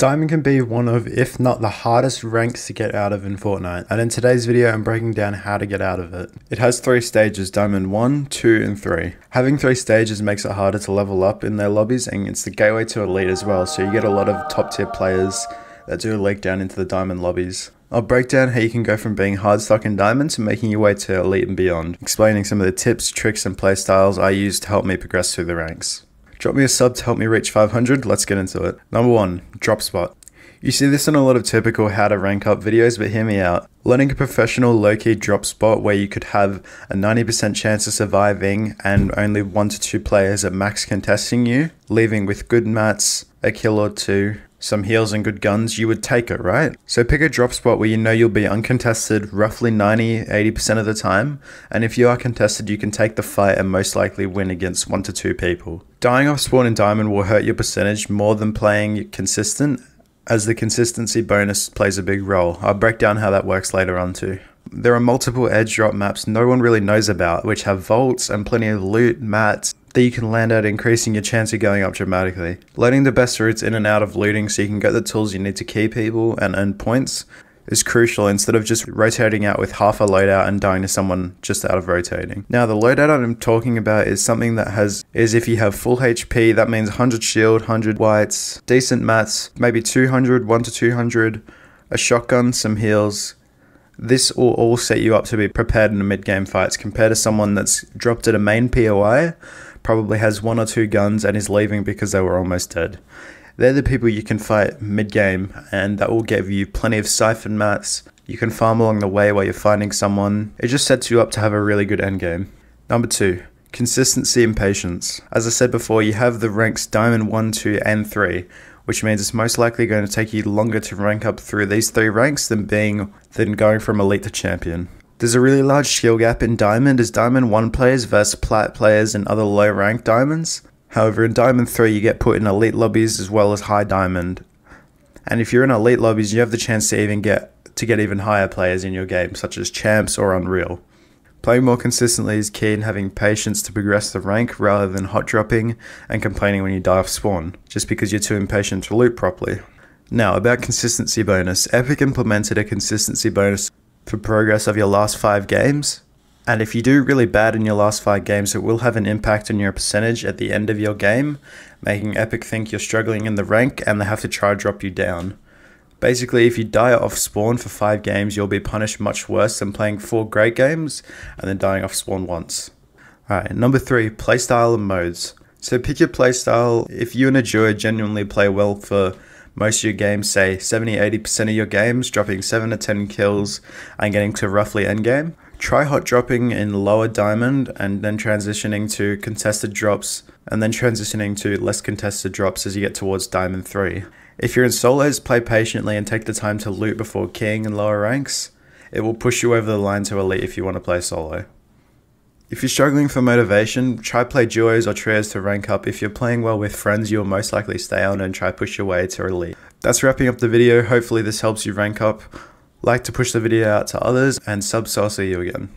Diamond can be one of, if not the hardest ranks to get out of in Fortnite, and in today's video I'm breaking down how to get out of it. It has 3 stages, Diamond 1, 2 and 3. Having 3 stages makes it harder to level up in their lobbies, and it's the gateway to Elite as well, so you get a lot of top tier players that do leak down into the Diamond lobbies. I'll break down how you can go from being hard stuck in Diamond to making your way to Elite and beyond, explaining some of the tips, tricks and playstyles I use to help me progress through the ranks. Drop me a sub to help me reach 500, let's get into it. Number 1, drop spot. You see this in a lot of typical how to rank up videos, but hear me out. Learning a professional low-key drop spot where you could have a 90% chance of surviving and only 1 to 2 players at max contesting you, leaving with good mats, a kill or 2, some heals and good guns, you would take it, right? So pick a drop spot where you know you'll be uncontested roughly 90-80% of the time, and if you are contested you can take the fight and most likely win against 1 to 2 people. Dying off spawn in Diamond will hurt your percentage more than playing consistent, as the consistency bonus plays a big role. I'll break down how that works later on too. There are multiple edge drop maps no one really knows about, which have vaults and plenty of loot, mats, that you can land at, increasing your chance of going up dramatically. Learning the best routes in and out of looting so you can get the tools you need to key people and earn points is crucial, instead of just rotating out with half a loadout and dying to someone just out of rotating. Now the loadout I'm talking about is something that is if you have full HP, that means 100 shield, 100 whites, decent mats, maybe 200, 1 to 200, a shotgun, some heals. This will all set you up to be prepared in the mid-game fights compared to someone that's dropped at a main POI, probably has 1 or 2 guns and is leaving because they were almost dead. They're the people you can fight mid-game, and that will give you plenty of siphon mats. You can farm along the way while you're finding someone. It just sets you up to have a really good endgame. Number 2, consistency and patience. As I said before, you have the ranks Diamond 1, 2 and 3, which means it's most likely going to take you longer to rank up through these 3 ranks than going from Elite to Champion. There's a really large skill gap in Diamond as Diamond 1 players versus Plat players and other low rank Diamonds. However, in Diamond 3 you get put in Elite lobbies as well as High Diamond. And if you're in Elite lobbies you have the chance to get even higher players in your game, such as Champs or Unreal. Playing more consistently is key in having patience to progress the rank rather than hot dropping and complaining when you die off spawn, just because you're too impatient to loot properly. Now about consistency bonus. Epic implemented a consistency bonus for progress of your last 5 games. And if you do really bad in your last 5 games, it will have an impact on your percentage at the end of your game, making Epic think you're struggling in the rank and they have to try to drop you down. Basically, if you die off spawn for 5 games, you'll be punished much worse than playing 4 great games and then dying off spawn once. Alright, number 3, playstyle and modes. So pick your playstyle. If you and a duo genuinely play well for most of your games, say 70-80% of your games, dropping 7 to 10 kills and getting to roughly endgame, try hot dropping in lower Diamond and then transitioning to contested drops and then transitioning to less contested drops as you get towards Diamond 3. If you're in solos, play patiently and take the time to loot before keying in lower ranks. It will push you over the line to Elite if you want to play solo. If you're struggling for motivation, try play duos or trios to rank up. If you're playing well with friends, you'll most likely stay on and try push your way to Elite. That's wrapping up the video. Hopefully this helps you rank up. Like to push the video out to others, and sub, so I'll see you again.